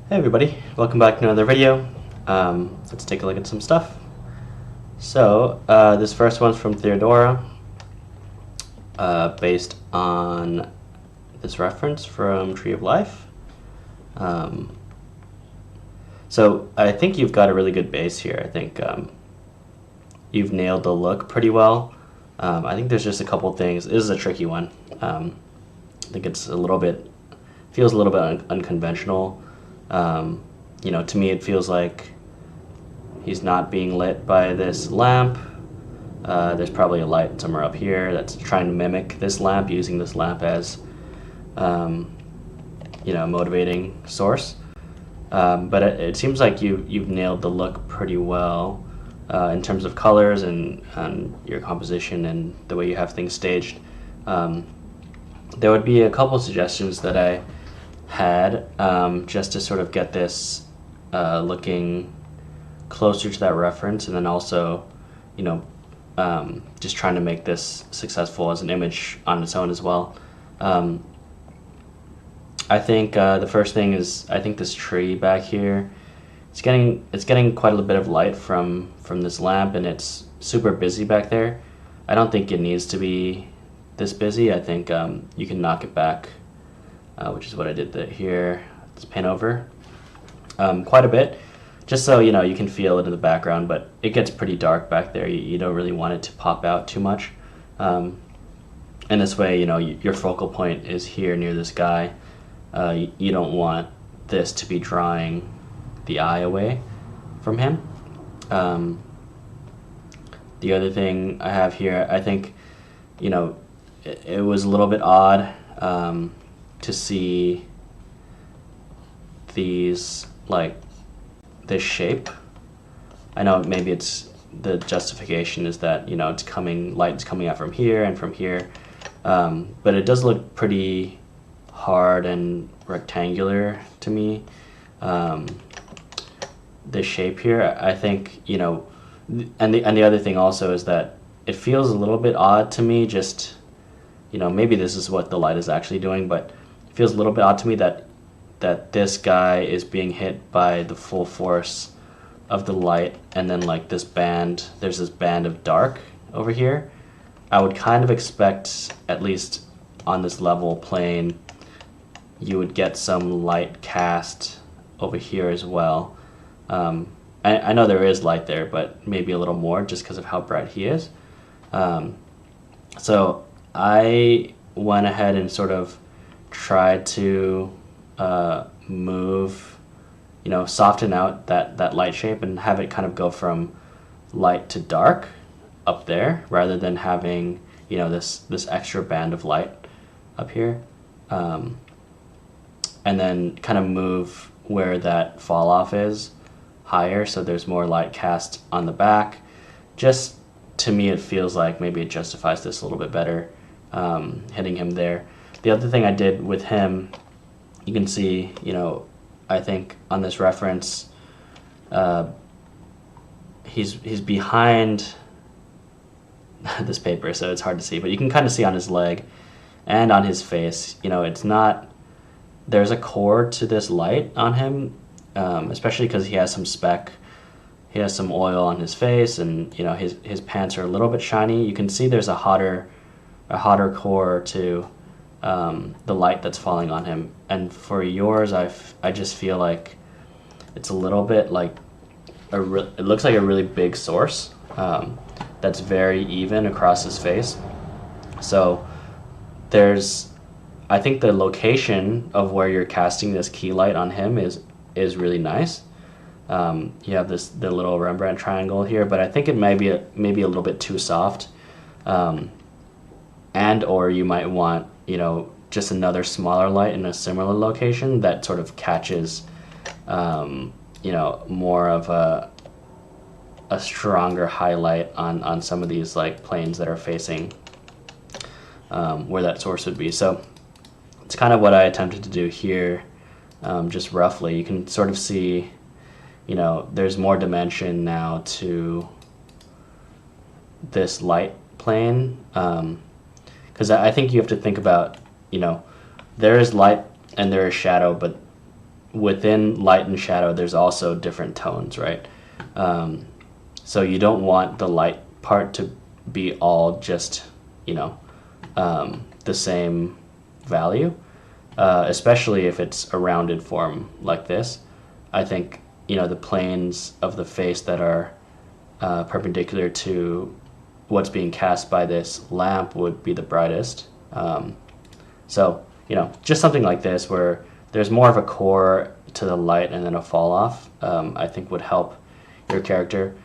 Hey everybody, welcome back to another video. Let's take a look at some stuff. So, this first one's from Theodora, based on this reference from Tree of Life. So I think you've got a really good base here. I think you've nailed the look pretty well. I think there's just a couple things. This is a tricky one. I think it's feels a little bit unconventional. To me it feels like he's not being lit by this lamp. There's probably a light somewhere up here that's trying to mimic this lamp, using this lamp as a motivating source. But it seems like you've nailed the look pretty well in terms of colors and your composition and the way you have things staged. There would be a couple suggestions that I had just to sort of get this looking closer to that reference, and then also just trying to make this successful as an image on its own as well. I think the first thing is, I think this tree back here, it's getting quite a bit of light from this lamp, and it's super busy back there. I don't think it needs to be this busy. I think you can knock it back, which is what I did here. Let's paint over quite a bit, just so you can feel it in the background, but it gets pretty dark back there. You don't really want it to pop out too much. And this way, your focal point is here near this guy. You don't want this to be drawing the eye away from him. The other thing I have here, I think, it was a little bit odd to see these, this shape. I know maybe it's the justification is that light is coming out from here and from here, but it does look pretty hard and rectangular to me. This shape here, I think, and the other thing also is that it feels a little bit odd to me, just maybe this is what the light is actually doing, but it feels a little bit odd to me that this guy is being hit by the full force of the light, and then there's this band of dark over here. I would kind of expect, at least on this level plane, you would get some light cast over here as well. I know there is light there, but maybe a little more just because of how bright he is. So I went ahead and sort of tried to move, soften out that light shape and have it kind of go from light to dark up there, rather than having this extra band of light up here, and then kind of move where that fall off is higher, so there's more light cast on the back. Just to me, it feels like maybe it justifies this a little bit better, hitting him there. The other thing I did with him, you can see, I think on this reference, he's behind this paper, so it's hard to see, but you can kind of see on his leg and on his face, it's not, there's a core to this light on him, especially because he has some speck. He has some oil on his face, and his pants are a little bit shiny. You can see there's a hotter core to the light that's falling on him. And for yours, I just feel like it's a little bit like it looks like a really big source that's very even across his face. So I think the location of where you're casting this key light on him is really nice. You have the little Rembrandt triangle here, but I think it may be a little bit too soft, and or you might want just another smaller light in a similar location that sort of catches more of a stronger highlight on some of these planes that are facing where that source would be. So it's kind of what I attempted to do here, just roughly. You can sort of see there's more dimension now to this light plane, because I think you have to think about, there is light and there is shadow, but within light and shadow, there's also different tones, right? So you don't want the light part to be all just, you know, the same value, especially if it's a rounded form like this. I think, you know, the planes of the face that are perpendicular to what's being cast by this lamp would be the brightest. So, you know, just something like this where there's more of a core to the light and then a fall off, I think would help your character.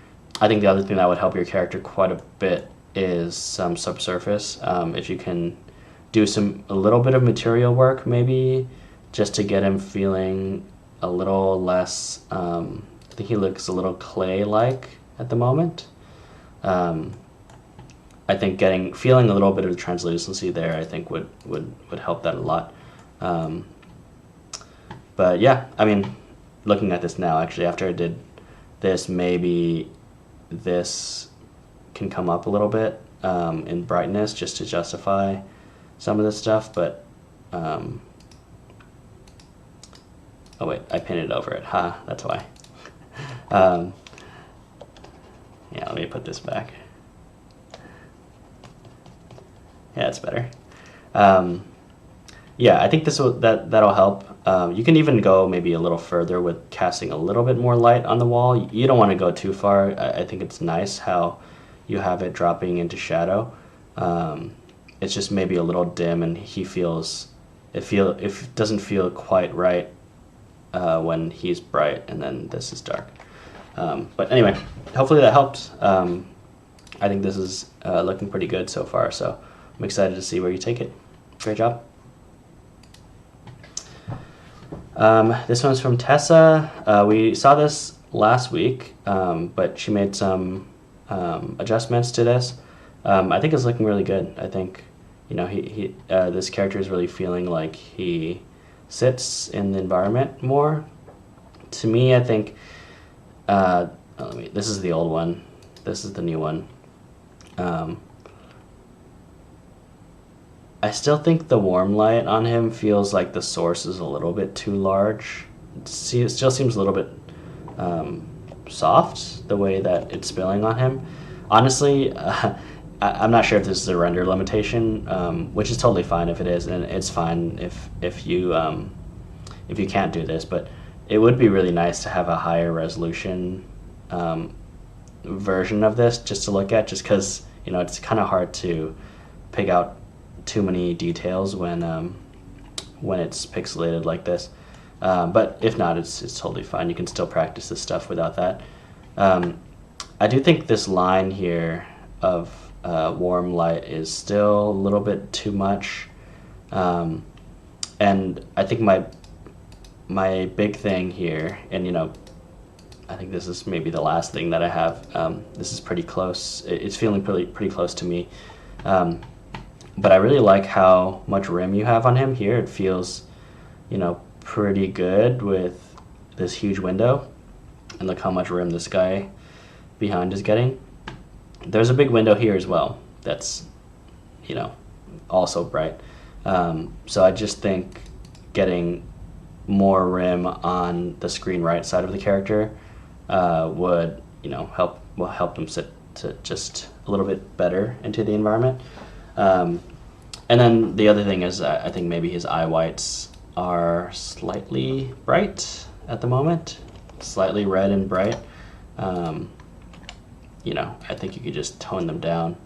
I think the other thing that would help your character quite a bit is some subsurface. If you can do a little bit of material work, maybe just to get him feeling a little less, I think he looks a little clay-like at the moment. I think feeling a little bit of translucency there, I think would help that a lot. But yeah, I mean, looking at this now, actually, after I did this, maybe this can come up a little bit in brightness just to justify some of this stuff, but oh wait, I painted over it. That's why. Yeah, let me put this back. Yeah, it's better. Yeah, I think that'll help. You can even go maybe a little further with casting a little bit more light on the wall. You don't want to go too far. I think it's nice how you have it dropping into shadow. It's just maybe a little dim, and it doesn't feel quite right when he's bright and then this is dark. But anyway, hopefully that helped. I think this is looking pretty good so far, so I'm excited to see where you take it. Great job. This one's from Tessa. We saw this last week, but she made some adjustments to this. I think it's looking really good. I think, you know, this character is really feeling like he sits in the environment more. To me, I think, this is the old one. This is the new one. I still think the warm light on him feels like the source is a little bit too large. It still seems a little bit soft, the way that it's spilling on him. Honestly, I'm not sure if this is a render limitation, which is totally fine if it is, and it's fine if you can't do this, but it would be really nice to have a higher resolution version of this just to look at, just because, you know, it's kind of hard to pick out too many details when it's pixelated like this. But if not, it's totally fine. You can still practice this stuff without that. I do think this line here of warm light is still a little bit too much. And I think my big thing here, and, you know, I think this is maybe the last thing that I have. This is pretty close. It's feeling pretty close to me. But I really like how much rim you have on him here. It feels, you know, pretty good with this huge window. And look how much rim this guy behind is getting. There's a big window here as well that's, you know, also bright. So I just think getting more rim on the screen right side of the character would, you know, help them sit to just a little bit better into the environment. And then the other thing is, I think maybe his eye whites are slightly bright at the moment, slightly red and bright. You know, I think you could just tone them down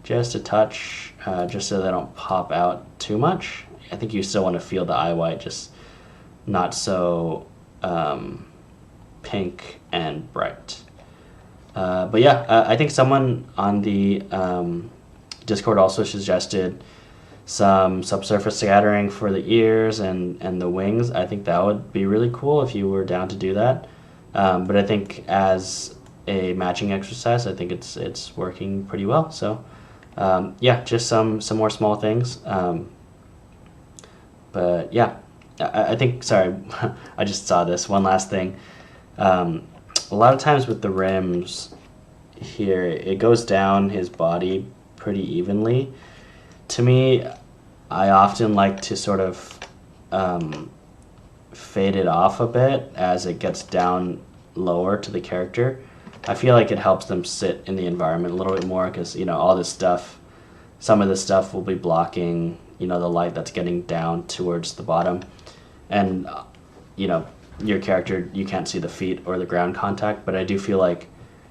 just a touch, just so they don't pop out too much. I think you still want to feel the eye white, just not so pink and bright. But yeah, I think someone on the Discord also suggested some subsurface scattering for the ears and the wings. I think that would be really cool if you were down to do that. But I think as a matching exercise, I think it's working pretty well. So yeah, just some more small things. But yeah, I think, sorry, I just saw this one last thing. A lot of times with the rims here, it goes down his body pretty evenly. To me, I often like to sort of faded off a bit as it gets down lower to the character, I feel like it helps them sit in the environment a little bit more because, all this stuff, some of this stuff will be blocking, the light that's getting down towards the bottom. And, your character, you can't see the feet or the ground contact, but I do feel like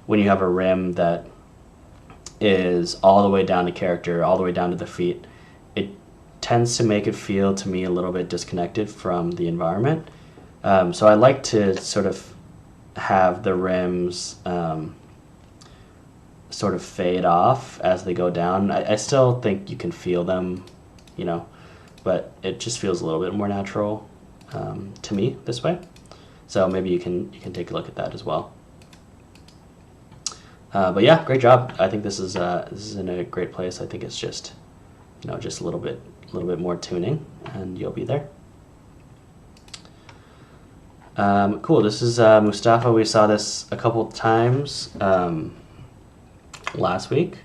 when you have a rim that is all the way down to character, all the way down to the feet, it tends to make it feel to me a little bit disconnected from the environment. So I like to sort of have the rims sort of fade off as they go down. I still think you can feel them, but it just feels a little bit more natural to me this way. So maybe you can take a look at that as well. But yeah, great job. I think this is in a great place. I think it's just, just a little bit more tuning, and you'll be there. Cool. This is Mustafa. We saw this a couple times last week,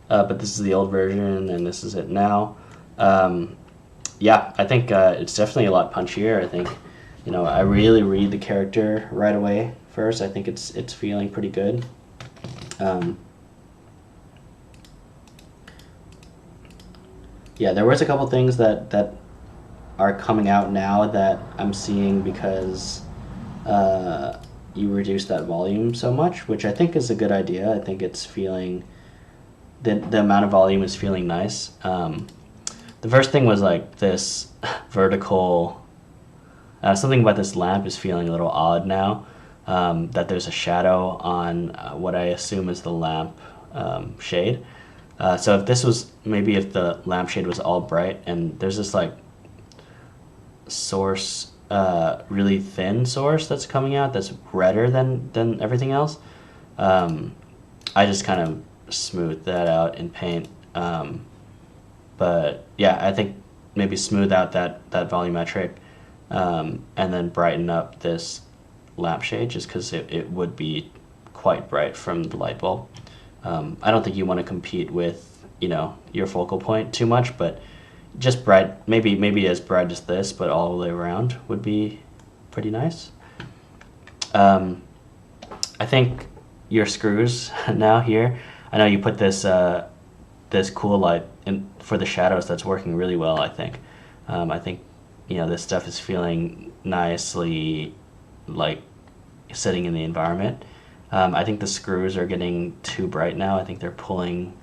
but this is the old version, and this is it now. Yeah, I think it's definitely a lot punchier. I think, I really read the character right away first. I think it's feeling pretty good. Yeah, there was a couple things that are coming out now that I'm seeing because you reduce that volume so much, which I think is a good idea. I think it's feeling, the amount of volume is feeling nice. The first thing was like this vertical, something about this lamp is feeling a little odd now, that there's a shadow on what I assume is the lamp shade. So if this was, maybe if the lampshade was all bright and there's this like source, really thin source that's coming out that's redder than everything else, I just kind of smooth that out in paint. But yeah, I think maybe smooth out that volumetric and then brighten up this lampshade just because it would be quite bright from the light bulb. I don't think you want to compete with, your focal point too much, but just bright, maybe as bright as this, but all the way around would be pretty nice. I think your screws now here, I know you put this cool light in for the shadows. That's working really well, I think. I think, this stuff is feeling nicely like sitting in the environment. I think the screws are getting too bright now. I think they're pulling,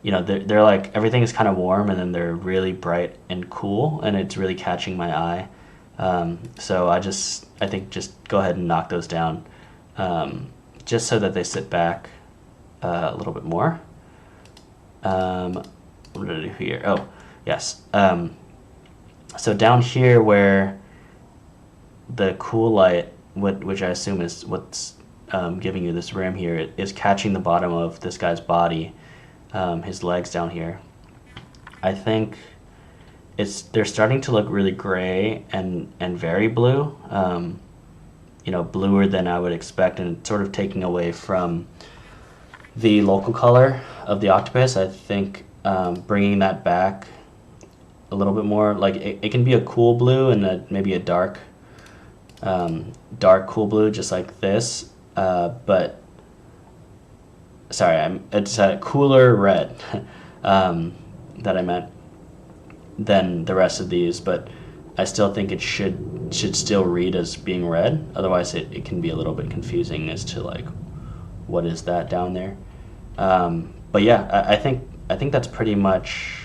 they're like, everything is kind of warm and then they're really bright and cool and it's really catching my eye. So I think just go ahead and knock those down, just so that they sit back a little bit more. What did I do here? Oh, yes. So down here where the cool light, which I assume is what's giving you this rim here, is catching the bottom of this guy's body, his legs down here. I think they're starting to look really gray and very blue, bluer than I would expect, and sort of taking away from the local color of the octopus. I think bringing that back a little bit more, like it can be a cool blue and maybe a dark cool blue, just like this, but sorry, it's a cooler red that I meant than the rest of these, but I still think it should still read as being red. Otherwise it can be a little bit confusing as to like, what is that down there? But yeah, I think that's pretty much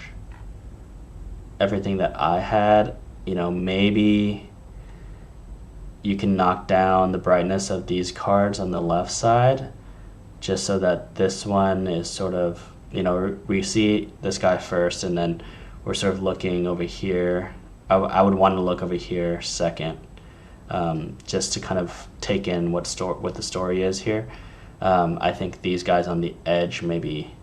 everything that I had. Maybe you can knock down the brightness of these cards on the left side, just so that this one is sort of, we see this guy first and then we're sort of looking over here. I would want to look over here second, just to kind of take in what the story is here. I think these guys on the edge maybe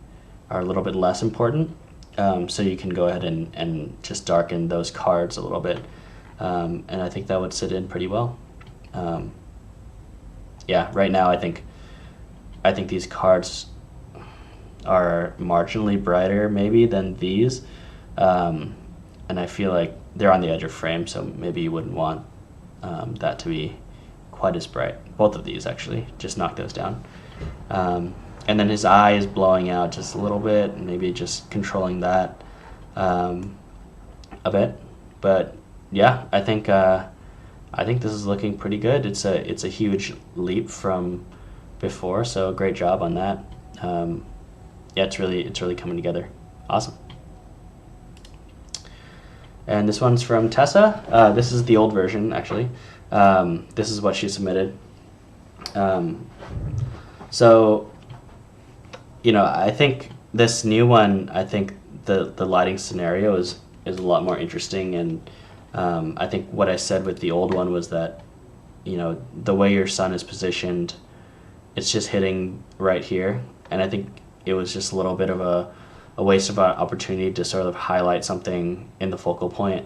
are a little bit less important, so you can go ahead and just darken those cards a little bit, and I think that would sit in pretty well. Yeah, right now I think these cards are marginally brighter maybe than these, and I feel like they're on the edge of frame, so maybe you wouldn't want that to be quite as bright. Both of these actually, just knock those down. And then his eye is blowing out just a little bit, and maybe just controlling that a bit. But yeah, I think this is looking pretty good. It's a huge leap from before, so great job on that. Yeah, it's really coming together. Awesome. And this one's from Tessa. This is the old version, actually. This is what she submitted. So, I think this new one, I think the lighting scenario is a lot more interesting. And I think what I said with the old one was that, the way your sun is positioned, it's just hitting right here. And I think it was just a little bit of a waste of an opportunity to sort of highlight something in the focal point.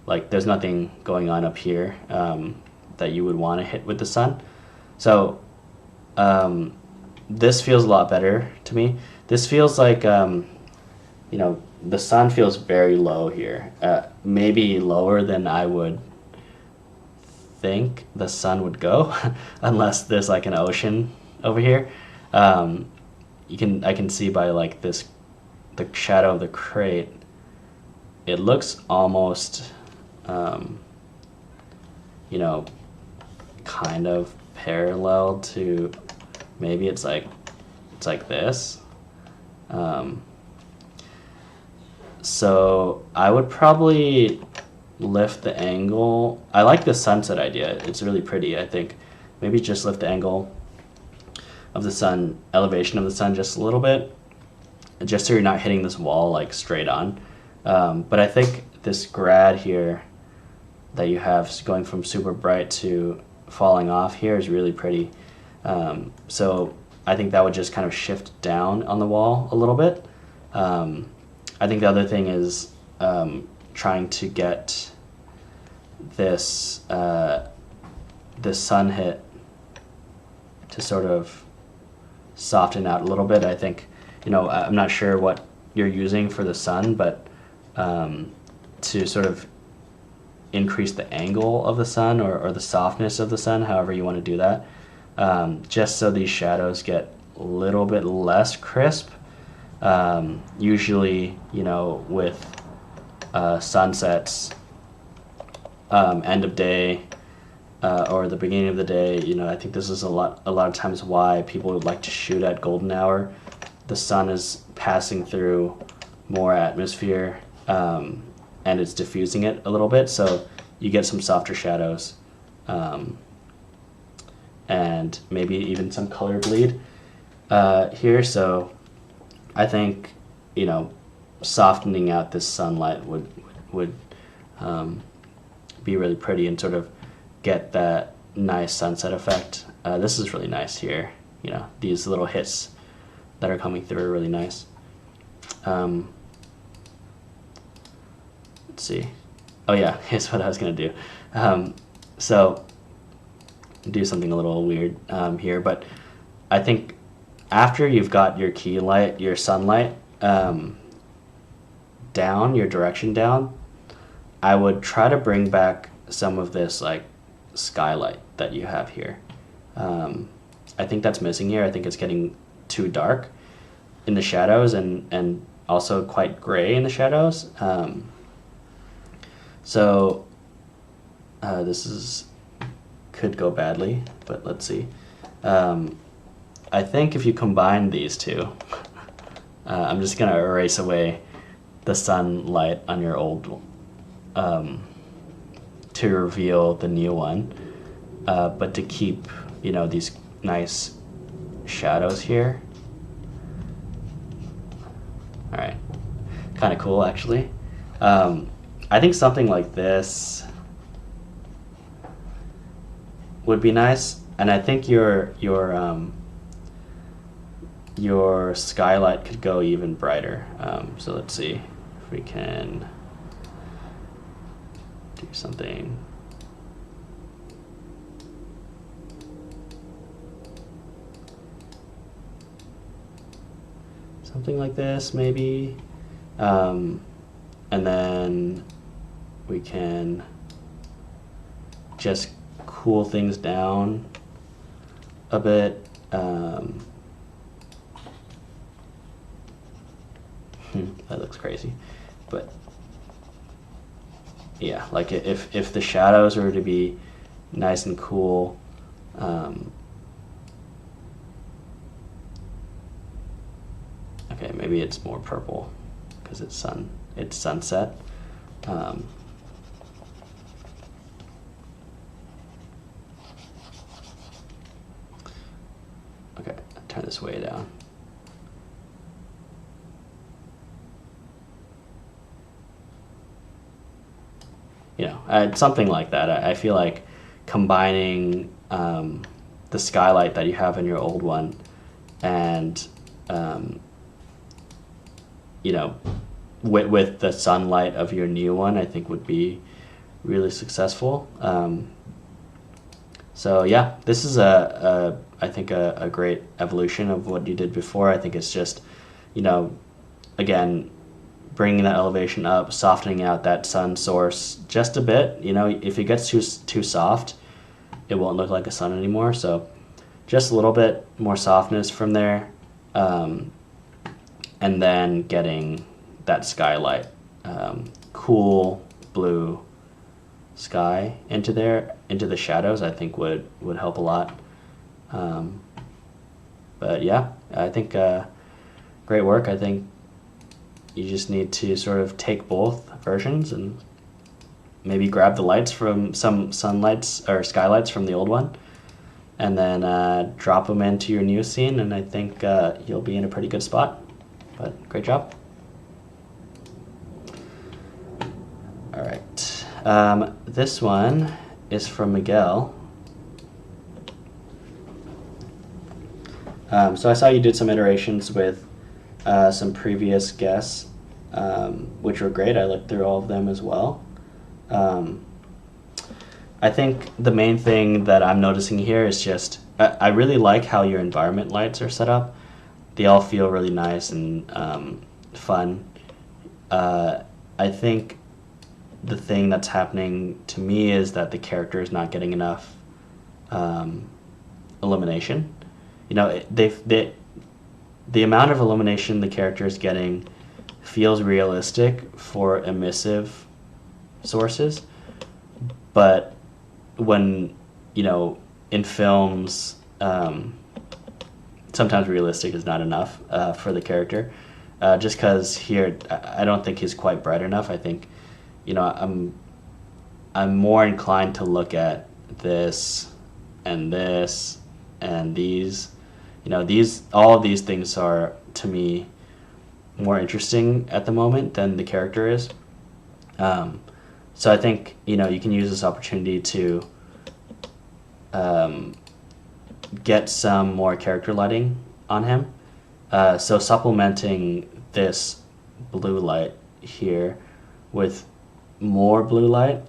Like, there's nothing going on up here that you would want to hit with the sun. So this feels a lot better to me. This feels like, the sun feels very low here. Maybe lower than I would think the sun would go, unless there's like an ocean over here. I can see by like the shadow of the crate, it looks almost, kind of parallel to, maybe it's like this. So I would probably lift the angle. I like the sunset idea. It's really pretty, I think. Maybe just lift the angle of the sun, elevation of the sun just a little bit, just so you're not hitting this wall like straight on. But I think this grad here that you have going from super bright to falling off here is really pretty. So I think that would just kind of shift down on the wall a little bit. I think the other thing is trying to get this sun hit to sort of soften out a little bit. I think, I'm not sure what you're using for the sun, but to sort of increase the angle of the sun or the softness of the sun, however you want to do that, just so these shadows get a little bit less crisp. Usually, with sunsets, end of day, or the beginning of the day, I think this is a lot of times why people would like to shoot at golden hour. The sun is passing through more atmosphere, and it's diffusing it a little bit, so you get some softer shadows, and maybe even some color bleed here. So I think, softening out this sunlight would be really pretty and sort of get that nice sunset effect. This is really nice here. These little hits that are coming through are really nice. Let's see. Oh yeah, here's what I was gonna do. So do something a little weird here, but I think after you've got your key light, your sunlight down, your direction down, I would try to bring back some of this like skylight that you have here. I think that's missing here. I think it's getting too dark in the shadows and also quite gray in the shadows. So this could go badly, but let's see. I think if you combine these two, I'm just gonna erase away the sunlight on your old to reveal the new one, but to keep these nice shadows here. All right, kind of cool actually. I think something like this would be nice, and I think your skylight could go even brighter. So let's see if we can do something. Something like this maybe. And then we can just cool things down a bit. That looks crazy, but yeah, like if the shadows were to be nice and cool, okay, maybe it's more purple because it's sunset. Okay, turn this way down. You know, something like that. I feel like combining the skylight that you have in your old one and you know, with the sunlight of your new one, I think would be really successful. So yeah, this is I think a great evolution of what you did before. I think it's just, you know, again, bringing that elevation up, softening out that sun source just a bit. You know, if it gets too soft, it won't look like a sun anymore. So just a little bit more softness from there, and then getting that skylight, cool blue sky into the shadows, I think would help a lot. But yeah, I think great work. I think you just need to sort of take both versions and maybe grab the lights from some sunlights or skylights from the old one, and then drop them into your new scene, and I think you'll be in a pretty good spot. But great job. All right, this one is from Miguel. So I saw you did some iterations with some previous guests, which were great. I looked through all of them as well. I think the main thing that I'm noticing here is just I really like how your environment lights are set up. They all feel really nice and fun. I think the thing that's happening to me is that the character is not getting enough illumination. You know, the amount of illumination the character is getting feels realistic for emissive sources, but when, you know, in films, sometimes realistic is not enough for the character. Just because here, I don't think he's quite bright enough. I think, you know, I'm more inclined to look at this and these. You know, all of these things are, to me, more interesting at the moment than the character is. So I think, you know, you can use this opportunity to get some more character lighting on him. So supplementing this blue light here with more blue light,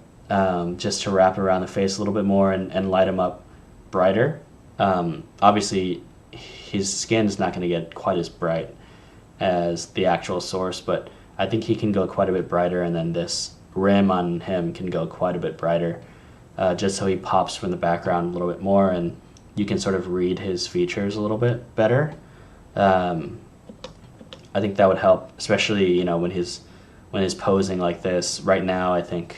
just to wrap around the face a little bit more and light him up brighter. Obviously, his skin is not going to get quite as bright as the actual source, but I think he can go quite a bit brighter, and then this rim on him can go quite a bit brighter, just so he pops from the background a little bit more, and you can sort of read his features a little bit better. I think that would help, especially, you know, when he's posing like this. Right now, I think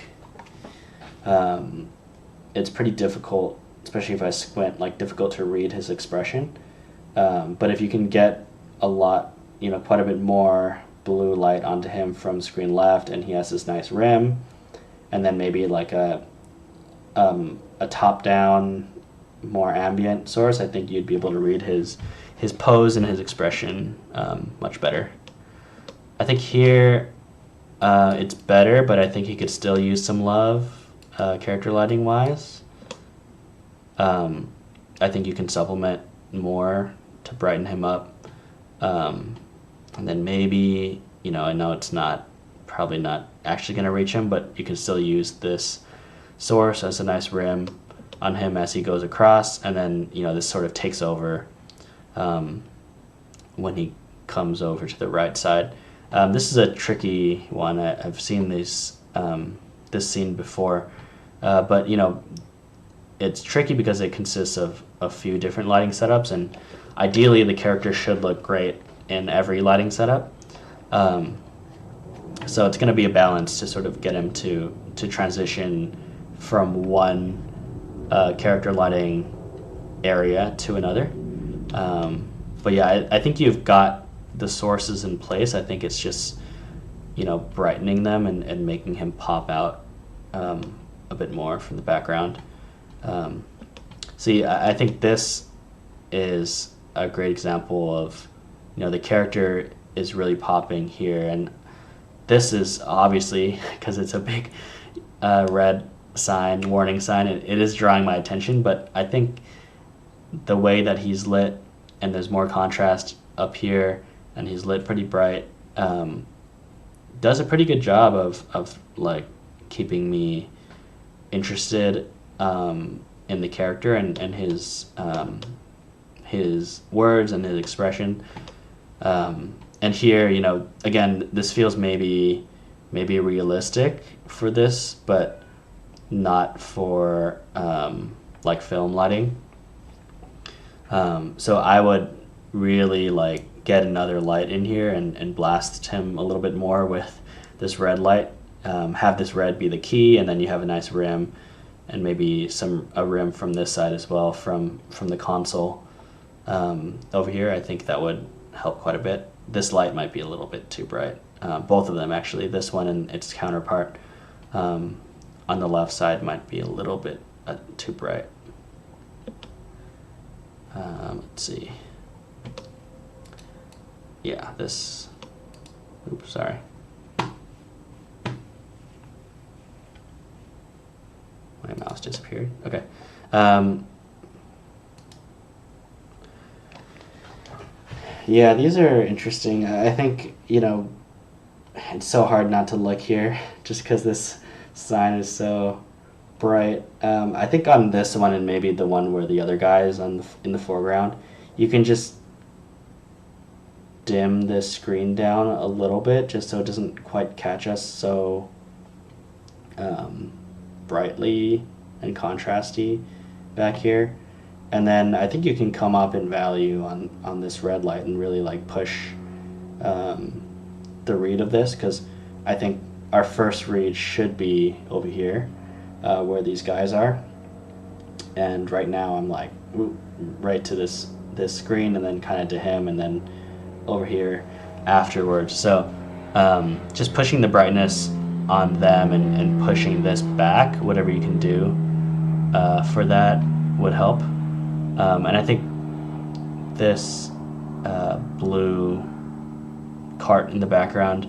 it's pretty difficult, especially if I squint, like difficult to read his expression. But if you can get a lot, you know, quite a bit more blue light onto him from screen left, and he has this nice rim, and then maybe like a top-down, more ambient source, I think you'd be able to read his pose and his expression much better. I think here it's better, but I think he could still use some love character lighting wise. I think you can supplement more to brighten him up. And then maybe, you know, I know it's probably not actually going to reach him, but you can still use this source as a nice rim on him as he goes across, and then, you know, this sort of takes over when he comes over to the right side. This is a tricky one. I've seen this scene before, but, you know, it's tricky because it consists of a few different lighting setups, and ideally the character should look great in every lighting setup. So it's going to be a balance to sort of get him to transition from one character lighting area to another. But yeah, I think you've got the sources in place. I think it's just, brightening them and making him pop out a bit more from the background. See, I think this is a great example of, the character is really popping here, and this is obviously, because it's a big red sign, warning sign, it is drawing my attention, but I think the way that he's lit, and there's more contrast up here, and he's lit pretty bright, does a pretty good job of like keeping me interested in the character and his words and his expression. And here, again, this feels maybe realistic for this, but not for like film lighting. So I would really get another light in here and blast him a little bit more with this red light. Have this red be the key, and then you have a nice rim, and maybe a rim from this side as well from the console over here. I think that would help quite a bit. This light might be a little bit too bright. Both of them, actually. This one and its counterpart on the left side might be a little bit too bright. Let's see. Yeah, this... Oops, sorry. My mouse disappeared. Okay. Yeah, these are interesting. I think, it's so hard not to look here just because this sign is so bright. I think on this one and maybe the one where the other guy is in the foreground, you can just dim this screen down a little bit just so it doesn't quite catch us so brightly and contrasty back here. And then I think you can come up in value on this red light and really push the read of this, because I think our first read should be over here where these guys are. And right now I'm right to this screen and then kind of to him and then over here afterwards. So just pushing the brightness on them and pushing this back, whatever you can do for that would help. And I think this blue cart in the background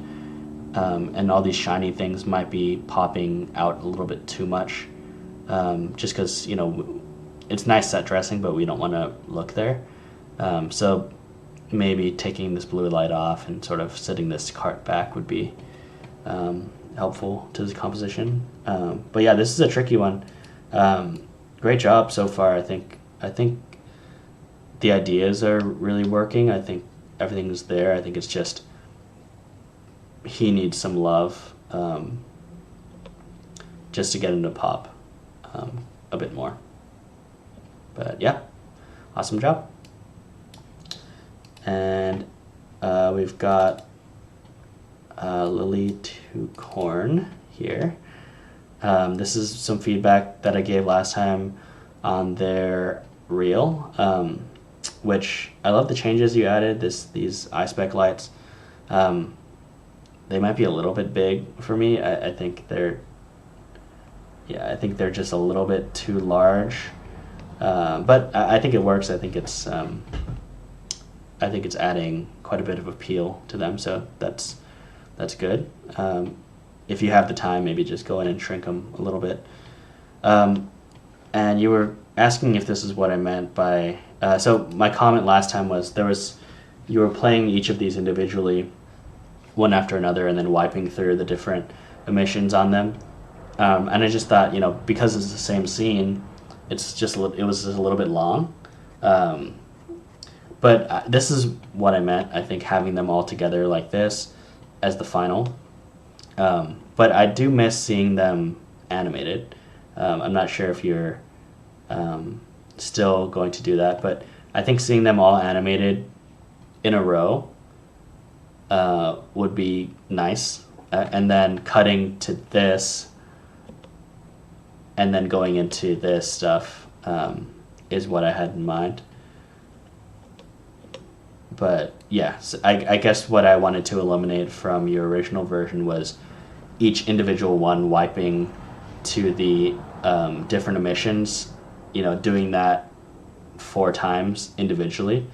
and all these shiny things might be popping out a little bit too much, just because it's nice set dressing, but we don't want to look there. So maybe taking this blue light off and sort of setting this cart back would be helpful to the composition. But yeah, this is a tricky one. Great job so far. I think the ideas are really working. I think everything's there. I think it's just he needs some love just to get him to pop a bit more. But yeah, awesome job. And we've got Lily to Corn here. This is some feedback that I gave last time on their reel, which I love the changes you added. These iSpec lights, they might be a little bit big for me. I think they're just a little bit too large, but I think it works. I think it's adding quite a bit of appeal to them, so that's good. If you have the time, maybe just go in and shrink them a little bit. And you were asking if this is what I meant by... so my comment last time was you were playing each of these individually, one after another, and then wiping through the different emissions on them. And I just thought, because it's the same scene, it was just a little bit long. But this is what I meant, I think, having them all together like this as the final. But I do miss seeing them animated. I'm not sure if you're still going to do that, but I think seeing them all animated in a row would be nice, and then cutting to this and then going into this stuff is what I had in mind. But yeah, so I guess what I wanted to eliminate from your original version was each individual one wiping to the different emissions, doing that 4 times individually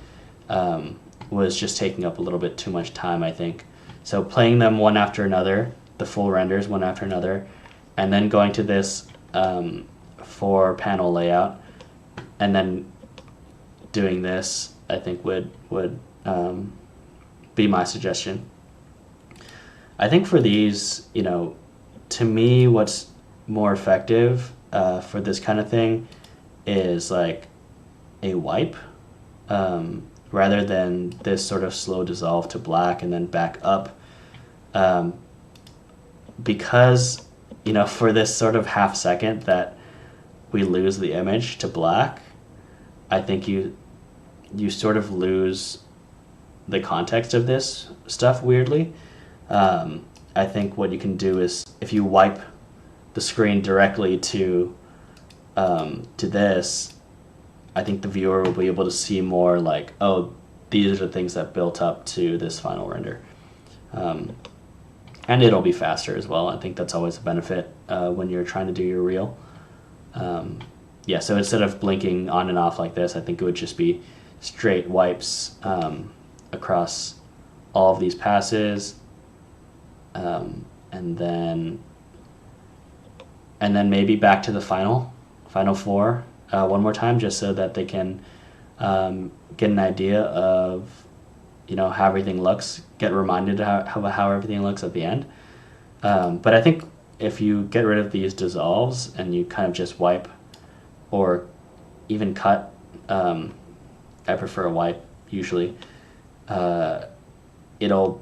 was just taking up a little bit too much time, I think. So playing them one after another, the full renders one after another, and then going to this 4-panel layout, and then doing this, I think would be my suggestion. I think for these, to me, what's more effective for this kind of thing is like a wipe, rather than this sort of slow dissolve to black and then back up, because for this sort of half second that we lose the image to black, I think you sort of lose the context of this stuff weirdly. I think what you can do is if you wipe the screen directly to this, I think the viewer will be able to see more like, oh, these are the things that built up to this final render. And it'll be faster as well. I think that's always a benefit when you're trying to do your reel. Yeah, so instead of blinking on and off like this, I think it would just be straight wipes across all of these passes, and then maybe back to the final 4 one more time, just so that they can get an idea of how everything looks, get reminded how everything looks at the end. But I think if you get rid of these dissolves and you kind of just wipe or even cut, I prefer a wipe usually, it'll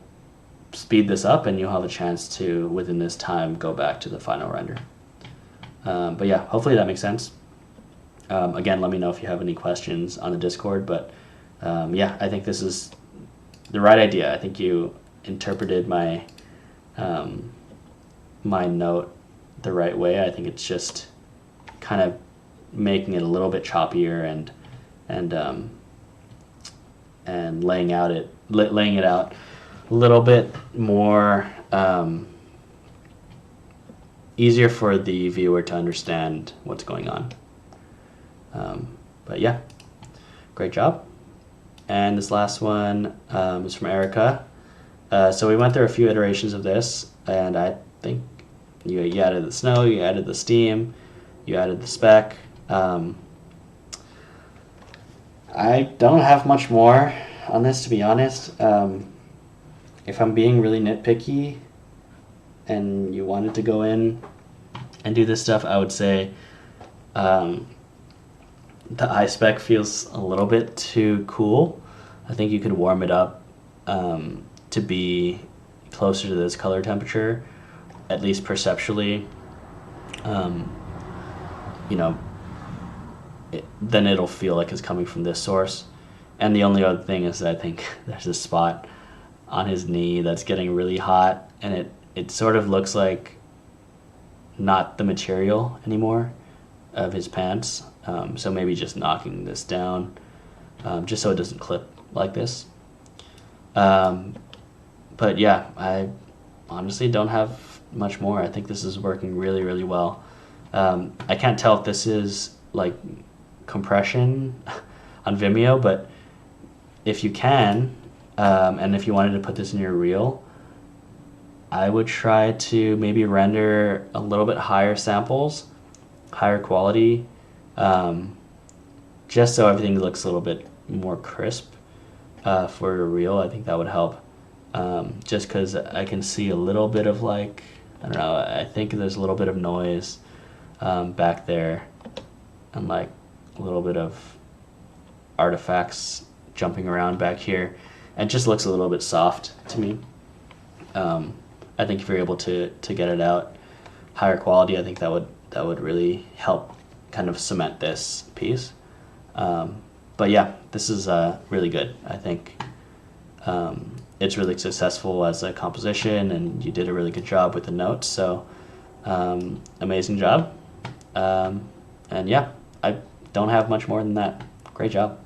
speed this up and you'll have a chance to, within this time, go back to the final render. But yeah, hopefully that makes sense. Again, let me know if you have any questions on the Discord, but yeah, I think this is the right idea. I think you interpreted my my note the right way. I think it's just kind of making it a little bit choppier and laying it out a little bit more easier for the viewer to understand what's going on. But yeah, great job. And this last one is from Erica. So we went through a few iterations of this, and I think you added the snow, you added the steam, you added the speck. I don't have much more on this, to be honest. If I'm being really nitpicky and you wanted to go in and do this stuff, I would say the eye spec feels a little bit too cool. I think you could warm it up to be closer to this color temperature, at least perceptually. Then it'll feel like it's coming from this source. And the only other thing is that I think there's a spot on his knee that's getting really hot, and it sort of looks like not the material anymore of his pants. So maybe just knocking this down, just so it doesn't clip like this. But yeah, I honestly don't have much more. I think this is working really, really well. I can't tell if this is like compression on Vimeo, but if you can, and if you wanted to put this in your reel, I would try to maybe render a little bit higher samples, higher quality, just so everything looks a little bit more crisp for your reel. I think that would help, just because I can see a little bit of like, I don't know, I think there's a little bit of noise back there, and like a little bit of artifacts jumping around back here. It just looks a little bit soft to me. I think if you're able to get it out higher quality, I think that would really help kind of cement this piece. But yeah, this is really good. I think it's really successful as a composition, and you did a really good job with the notes. So amazing job. And yeah, I don't have much more than that. Great job.